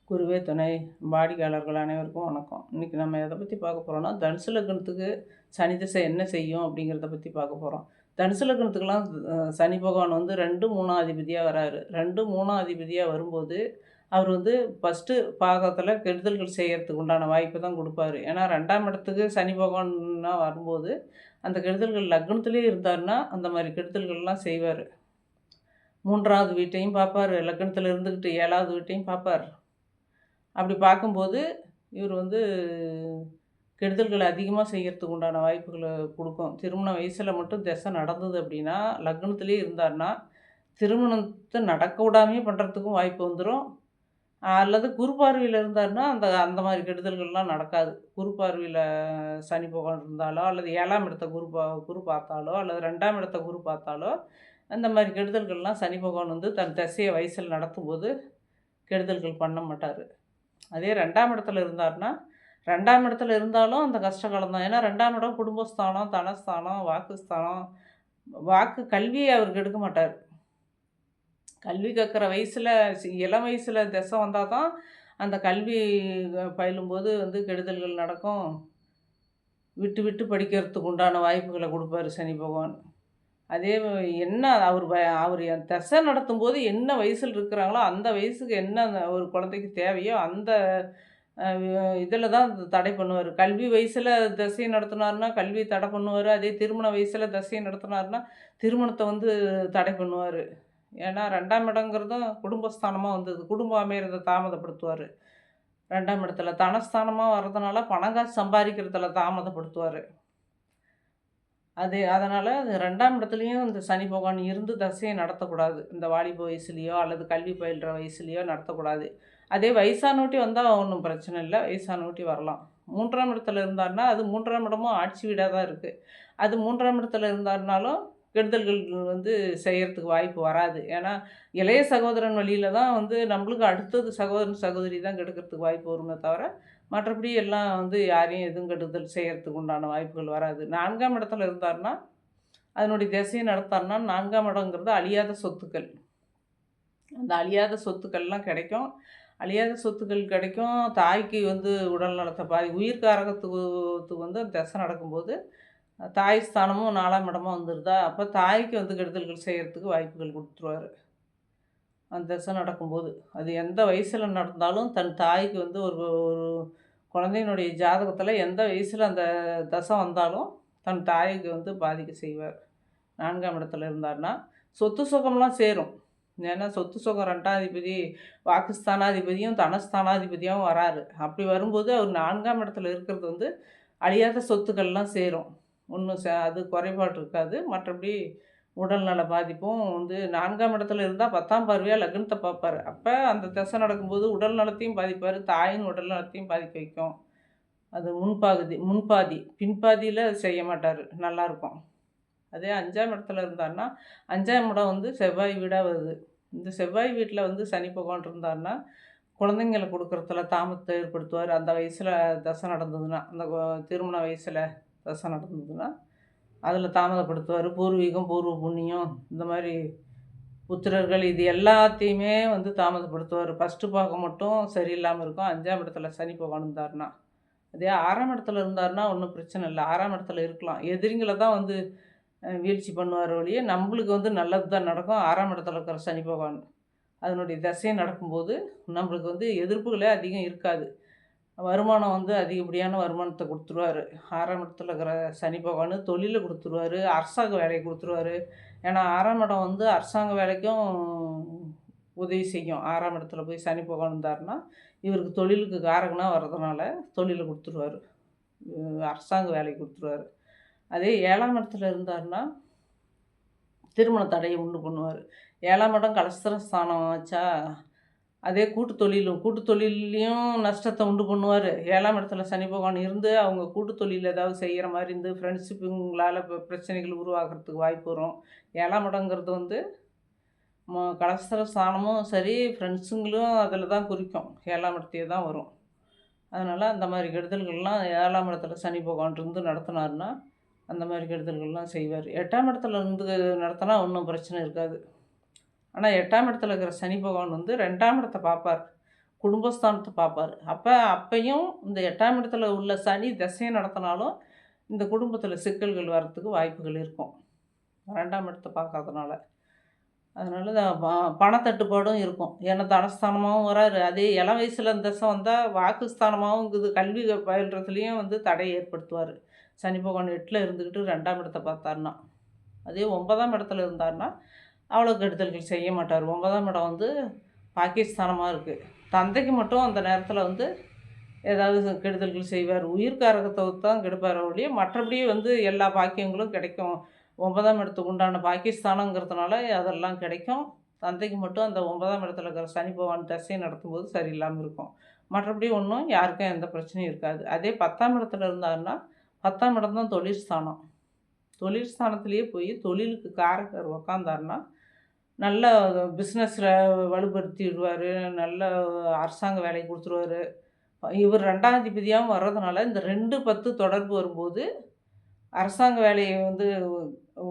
குருவே துணை. வாடிக்கையாளர்கள் அனைவருக்கும் வணக்கம். இன்றைக்கி நம்ம எதை பற்றி பார்க்க போகிறோம்னா, தனுசு லக்னத்துக்கு சனி திசை என்ன செய்யும் அப்படிங்கிறத பற்றி பார்க்க போகிறோம். தனுசு லக்னத்துக்கெலாம் சனி பகவான் வந்து 2, 3ஆம் அதிபதியாக வராரு. 2, 3ஆம் அதிபதியாக வரும்போது அவர் வந்து ஃபஸ்ட்டு பாகத்தில் கெடுதல்கள் செய்கிறதுக்கு உண்டான வாய்ப்பை தான் கொடுப்பாரு. ஏன்னா 2ஆம் இடத்துக்கு சனி பகவான்னா வரும்போது அந்த கெடுதல்கள் லக்னத்திலே இருந்தாருன்னா அந்த மாதிரி கெடுதல்கள்லாம் செய்வார். 3ஆவது வீட்டையும் பார்ப்பார், லக்னத்தில் இருந்துக்கிட்டு 7ஆவது வீட்டையும் பார்ப்பார். அப்படி பார்க்கும்போது, இவர் வந்து கெடுதல்கள அதிகமா செய்யறதுக்கு உண்டான வாய்ப்புகள குடுக்கும். திருமண வயசுல மட்டும் திசை நடந்தது அப்படின்னா, லக்னத்திலேயே இருந்தாருன்னா, திருமணத்த நடக்க விடாமயே பண்றதுக்கும் வாய்ப்பு வந்துரும். அல்லது குரு பார்வையில இருந்தாருன்னா, அந்த அந்த மாரி கெடுதல்கள்லாம் நடக்காது. குரு பார்வையில சனி பகவான் இருந்தாலோ, அல்லது 7ஆம் இடத்த குரு பார்த்தாலோ, அல்லது 2ஆம் இடத்த குரு பார்த்தாலோ, அந்த மாரி கெடுதல்கள்லாம் சனி பகவான் வந்து தன் திசைய வயசுல நடத்தும்போது, கெடுதல்கள் பண்ண மாட்டாரு. அதே 2ஆம் இடத்துல இருந்தாருன்னா, 2ஆம் இடத்துல இருந்தாலும் அந்த கஷ்ட காலம் தான். ஏன்னா 2ஆம் இடம் குடும்பஸ்தானம், தனஸ்தானம், வாக்குஸ்தானம். கல்விய அவர் கெடுக்க மாட்டார். கல்வி கற்கிற வயசுல இளம் வயசுல திசை வந்தா தான், அந்த கல்வி பயிலும்போது வந்து கெடுதல்கள் நடக்கும். விட்டு விட்டு படிக்கிறதுக்கு உண்டான வாய்ப்புகள குடுப்பாரு சனி பகவான். அதே என்ன அவர் திசை நடத்தும்போது என்ன வயசுல இருக்கிறாங்களோ, அந்த வயசுக்கு என்ன ஒரு குழந்தைக்கு தேவையோ, அந்த இதில தான் தடை பண்ணுவாரு. கல்வி வயசுல திசைய நடத்துனாருன்னா, கல்விய தடை பண்ணுவாரு. அதே திருமண வயசுல திசைய நடத்துனாருன்னா, திருமணத்த வந்து தடை பண்ணுவாரு. ஏன்னா 2ஆம் இடங்கிறதும் குடும்பஸ்தானமா வந்தது. குடும்பம் அமையறத தாமதப்படுத்துவாரு. 2ஆம் இடத்துல தனஸ்தானமா வர்றதுனால பணம் காசு சம்பாரிக்கிறதுல தாமதப்படுத்துவாரு. அதனால அது 2ஆம் இடத்துலயும் இந்த சனி பகவான் இருந்து தசைய நடத்தக்கூடாது. இந்த வாலிப வயசுலயோ, அல்லது கல்வி பயில்ற வயசுலயோ நடத்தக்கூடாது. அதே வயசானோட்டி வந்தா ஒண்ணும் பிரச்சனை இல்ல. வயசானோட்டி வரலாம். 3ஆம் இடத்துல இருந்தாருன்னா, அது 3ஆம் இடமும் ஆட்சி வீடா தான் இருக்கு. அது 3ஆம் இடத்துல இருந்தாருனாலும், கெடுதல்கள் வந்து செய்யறதுக்கு வாய்ப்பு வராது. ஏன்னா, இளைய சகோதரன் வழியில தான் வந்து நம்மளுக்கு அடுத்தது சகோதரன், சகோதரி தான் கெடுக்கிறதுக்கு வாய்ப்பு வருமே தவிர, மற்றபடி எல்லாம் வந்து யாரையும் எதுவும் கெடுதல் செய்யறதுக்கு உண்டான வாய்ப்புகள் வராது. 4ஆம் இடத்துல இருந்தாருன்னா, அதனுடைய திசைய நடத்தாருன்னா 4ஆம் இடங்கிறது அழியாத சொத்துக்கள். அந்த அழியாத சொத்துக்கள்லாம் கிடைக்கும். அழியாத சொத்துக்கள் கிடைக்கும். தாய்க்கு வந்து உடல் நலத்த உயிர் காரகத்துவத்துக்கு வந்து திசை நடக்கும்போது, தாய் ஸ்தானமும் 4ஆம் இடமா வந்துருதா, அப்ப தாய்க்கு வந்து கெடுதல்கள் செய்யறதுக்கு வாய்ப்புகள் குடுத்துருவாரு. அந்த திசை நடக்கும்போது. அது எந்த வயசுல நடந்தாலும் தன் தாய்க்கு வந்து ஒரு ஒரு குழந்தையினுடைய ஜாதகத்தில எந்த வயசுல அந்த தசை வந்தாலும், தன் தாய்க்கு வந்து பாதிக்க செய்வார். 4ஆம் இடத்துல இருந்தாருன்னா, சொத்து சுகம்லாம் சேரும். ஏன்னா சொத்து சுகம் 2ஆம் அதிபதி வாக்குஸ்தானாதிபதியும், தனஸ்தானாதிபதியாவும் வராரு. அப்படி வரும்போது அவர் 4ஆம் இடத்துல இருக்கிறது வந்து அழியாத சொத்துக்கள்லாம் சேரும். ஒண்ணும் அது குறைபாடு இருக்காது. மற்றபடி உடல்நல பாதிப்பும் வந்து 4ஆம் இடத்துல இருந்தா 10ஆம் பார்வையா லக்னத்த பார்ப்பாரு. அப்ப அந்த திசை நடக்கும்போது உடல் நலத்தையும் பாதிப்பாரு, தாயின் உடல் நலத்தையும் பாதிக்க வைக்கும். அது முன்பாதி. பின்பாதியில செய்ய மாட்டாரு. நல்லாருக்கும். அதே 5ஆம் இடத்துல இருந்தாருன்னா, 5ஆம் இடம் வந்து செவ்வாய் வீடா வருது. இந்த செவ்வாய் வீட்ல வந்து சனி பகவான் இருந்தாருன்னா, குழந்தைங்கள குடுக்கறதுல தாமதத்த ஏற்படுத்துவாரு. அந்த வயசுல தசை நடந்ததுன்னா, அந்த திருமண வயசுல தசை நடந்ததுன்னா, அதில தாமதப்படுத்துவாரு. பூர்வீகம், பூர்வ புண்ணியம் இந்த மாரி புத்திரர்கள் இது எல்லாத்தையுமே வந்து தாமதப்படுத்துவாரு. ஃபர்ஸ்ட்டு பாகம் மட்டும் சரியில்லாம இருக்கும். 5ஆம் இடத்துல சனி பகவான் இருந்தாருன்னா. அதே 6ஆம் இடத்துல இருந்தாருன்னா ஒண்ணும் பிரச்சனை இல்ல. 6ஆம் இடத்துல இருக்கலாம். எதிரிங்கள தான் வந்து வீழ்ச்சி பண்ணுவாரே ஒழிய, நம்பளுக்கு வந்து நல்லது தான் நடக்கும். 6ஆம் இடத்துல இருக்கிற சனி பகவான். அதனுடைய திசை நடக்கும்போது, நம்மளுக்கு வந்து எதிர்ப்புகளே அதிகம் இருக்காது. வருமானம் வந்து அதிகப்படியான வருமானத்த குடுத்துருவாரு. 6ஆம் இடத்துல இருக்கிற சனி பகவானு தொழில குடுத்துருவாரு. அரசாங்க வேலைய குடுத்துருவாரு. ஏன்னா 6ஆம் இடம் வந்து அரசாங்க வேலைக்கும் உதவி செய்யும். 6ஆம் இடத்துல போய் சனி பகவான் இருந்தாருன்னா, இவருக்கு தொழிலுக்கு காரகனா வர்றதுனால தொழில குடுத்துருவாரு. அரசாங்க வேலை குடுத்துருவாரு. அதே 7ஆம் இடத்துல இருந்தாருன்னா, திருமண தடைய உண்டு பண்ணுவாரு. 7ஆம் இடம் கலஸ்திர ஸ்தானம் ஆச்சா, அதே கூட்டு தொழில்லயும் நஷ்டத்த உண்டு பண்ணுவாரு. 7ஆம் இடத்துல சனி பகவான் இருந்து, அவங்க கூட்டு தொழில் ஏதாவது செய்யற மாரி இருந்து, ஃப்ரெண்ட்ஷிப்புங்களால பிரச்சனைகள் உருவாகுறதுக்கு வாய்ப்பு வரும். 7ஆம் இடங்கிறது வந்து கலஸ்திர ஸ்தானமும் சரி, ஃப்ரெண்ட்ஸுங்களும் அதில தான் குறிக்கும். 7ஆம் இடத்தையே தான் வரும். அதனால அந்த மாரி கெடுதல்கள்லாம் 7ஆம் இடத்துல சனி பகவான் இருந்து நடத்துனாருன்னா, அந்த மாரி கெடுதல்கள்லாம் செய்வாரு. 8ஆம் இடத்துல இருந்து நடத்துனா ஒண்ணும் பிரச்சனை இருக்காது. ஆனா 8ஆம் இடத்துல இருக்கிற சனி பகவான் வந்து 2ஆம் இடத்த பார்ப்பார். குடும்பஸ்தானத்தை பார்ப்பார். அப்பயும் இந்த 8ஆம் இடத்துல உள்ள சனி திசையை நடத்தினாலும் இந்த குடும்பத்தில் சிக்கல்கள் வர்றதுக்கு வாய்ப்புகள் இருக்கும். 2ஆம் இடத்த பார்க்காதனால. அதனால தான் பணத்தட்டுப்பாடும் இருக்கும். ஏன்னா தனஸ்தானமாகவும் வராரு. அதே இளம் வயசுல இந்த திசை வந்தால் வாக்குஸ்தானமாகவும் இருக்குது. கல்வி பயில்றதுலேயும் வந்து தடை ஏற்படுத்துவார். சனி பகவான் 8ல் இருந்துக்கிட்டு 2ஆம் இடத்த பார்த்தாருன்னா. அதே 9ஆம் இடத்துல இருந்தாருன்னா அவ்வளோ கெடுதல்கள் செய்ய மாட்டார். 9ஆம் இடம் வந்து பாக்கியஸ்தானமாக இருக்குது. தந்தைக்கு மட்டும் அந்த நேரத்தில் வந்து ஏதாவது கெடுதல்கள் செய்வார். உயிர்காரகத்தை தான் கெடுப்பார் ஒழிய மற்றபடி வந்து எல்லா பாக்கியங்களும் கிடைக்கும். 9ஆம் இடத்துக்கு உண்டான பாக்கியஸ்தானங்கிறதுனால அதெல்லாம் கிடைக்கும். தந்தைக்கு மட்டும் அந்த 9ஆம் இடத்துல இருக்கிற சனி பகவான் தசையை நடத்தும்போது சரியில்லாமல் இருக்கும். மற்றபடி ஒன்றும் யாருக்கும் எந்த பிரச்சனையும் இருக்காது. அதே 10ஆம் இடத்துல இருந்தாருன்னா 10ஆம் இடம் தான் தொழில் ஸ்தானம். தொழில் ஸ்தானத்திலேயே போய் தொழிலுக்கு காரகர் உக்காந்தாருன்னா நல்ல பிஸ்னஸில் வலுப்படுத்தி விடுவார். நல்ல அரசாங்க வேலையை கொடுத்துருவாரு. இவர் 2ஆம் அதிபதியாகவும் வர்றதுனால இந்த 2, 10 தொடர்பு வரும்போது அரசாங்க வேலையை வந்து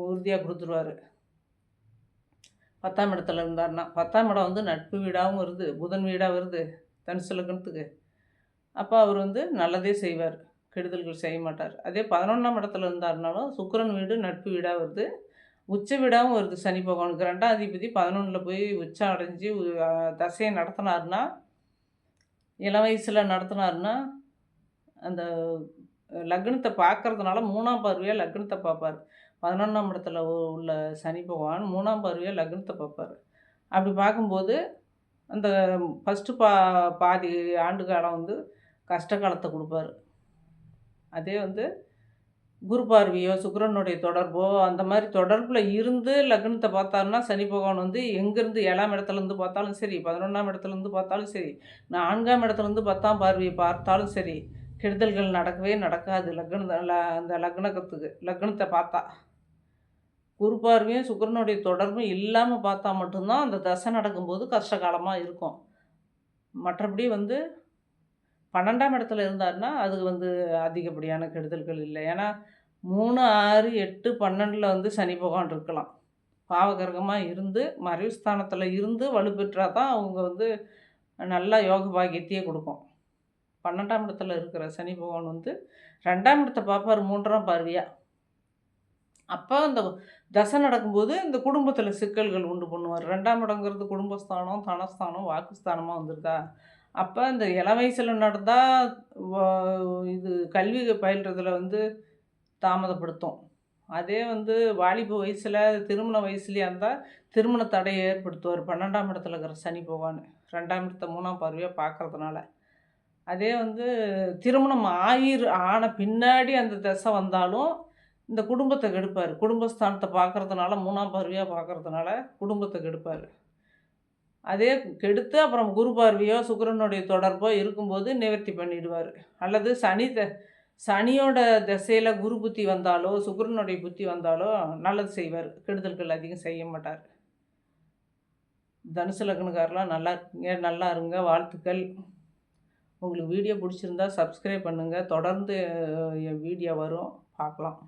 உறுதியாக கொடுத்துருவாரு. 10ஆம் இடத்துல இருந்தாருன்னா 10ஆம் இடம் வந்து நட்பு வீடாகவும் வருது, புதன் வீடாக வருது தனுசு லக்னத்துக்கு. அப்போ அவர் வந்து நல்லதே செய்வார், கெடுதல்கள் செய்ய மாட்டார். அதே 11ஆம் இடத்துல இருந்தாருனாலும் சுக்கிரன் வீடு நட்பு வீடாக வருது, உச்ச வீடாகவும் வருது. சனி பகவானுக்கு 2ஆம் அதிபதி 11ல் போய் உச்சம் அடைஞ்சு தசையை நடத்தினாருன்னா, இளம் வயசில் நடத்தினாருன்னா அந்த லக்னத்தை பார்க்கறதுனால 3ஆம் பார்வையாக லக்னத்தை பார்ப்பார். 11ஆம் இடத்துல உள்ள சனி பகவான் 3ஆம் பார்வையாக லக்னத்தை பார்ப்பார். அப்படி பார்க்கும்போது அந்த ஃபஸ்ட்டு பாதி ஆண்டு காலம் வந்து கஷ்ட காலத்தை கொடுப்பாரு. அதே வந்து குரு பார்வையோ சுக்கிரனுடைய தொடர்போ அந்த மாதிரி தொடர்பில் இருந்து லக்னத்தை பார்த்தாருன்னா சனி பகவான் வந்து எங்கேருந்து 7ஆம் இடத்துலேருந்து பார்த்தாலும் சரி, 11ஆம் இடத்துலேருந்து பார்த்தாலும் சரி, 4ஆம் இடத்துலேருந்து 10ஆம் பார்வையை பார்த்தாலும் சரி, கெடுதல்கள் நடக்கவே நடக்காது. அந்த லக்னத்தை பார்த்தா குரு பார்வையும் சுக்கிரனுடைய தொடர்பும் இல்லாமல் பார்த்தா மட்டும்தான் அந்த தசை நடக்கும்போது கஷ்டகாலமாக இருக்கும். மற்றபடி வந்து 12ஆம் இடத்துல இருந்தாருன்னா அது வந்து அதிகப்படியான கெடுதல்கள் இல்லை. ஏன்னா 3, 6, 8, 12ல் வந்து சனி பகவான் இருக்கலாம். பாவகிரகமாக இருந்து மறைவு ஸ்தானத்தில் இருந்து வலுப்பெற்றால் தான் அவங்க வந்து நல்லா யோக பாக்கியத்தையே கொடுக்கும். 12ஆம் இடத்துல இருக்கிற சனி பகவான் வந்து 2ஆம் இடத்தை பார்ப்பார் 3ஆம் பார்வையாக. அப்போ அந்த தசை நடக்கும்போது இந்த குடும்பத்தில் சிக்கல்கள் உண்டு பண்ணுவார். 2ஆம் இடங்கிறது குடும்பஸ்தானம், தனஸ்தானம், வாக்குஸ்தானமாக வந்துருதா. அப்போ இந்த இளம் வயசில் நடந்தால் இது கல்வி பயில்றதில் வந்து தாமதப்படுத்தும். அதே வந்து வாலிப வயசில் திருமண வயசுலேயே இருந்தால் திருமண தடையை ஏற்படுத்துவார். 12ஆம் இடத்துல இருக்கிற சனி பகவான் 2ஆம் இடத்தை 3ஆம் பார்வையாக பார்க்கறதுனால. அதே வந்து திருமணம் ஆன பின்னாடி அந்த தசை வந்தாலும் இந்த குடும்பத்தை கெடுப்பார். குடும்பஸ்தானத்தை பார்க்கறதுனால 3ஆம் பார்வையாக பார்க்கறதுனால குடும்பத்தை கெடுப்பார். அதே கெடுத்து அப்புறம் குரு பார்வையோ சுக்கிரனுடைய தொடர்போ இருக்கும்போது நிவர்த்தி பண்ணிடுவார். அல்லது சனியோட திசையில் குரு புத்தி வந்தாலோ சுக்கிரனுடைய புத்தி வந்தாலோ நல்லது செய்வார். கெடுதல்கள் அதிகம் செய்ய மாட்டார். தனுசு லக்னக்காரெலாம் நல்லா இருக்கீங்க, நல்லா இருங்க, வாழ்த்துக்கள். உங்களுக்கு வீடியோ பிடிச்சிருந்தா சப்ஸ்கிரைப் பண்ணுங்கள். தொடர்ந்து என் வீடியோ வரும், பார்க்கலாம்.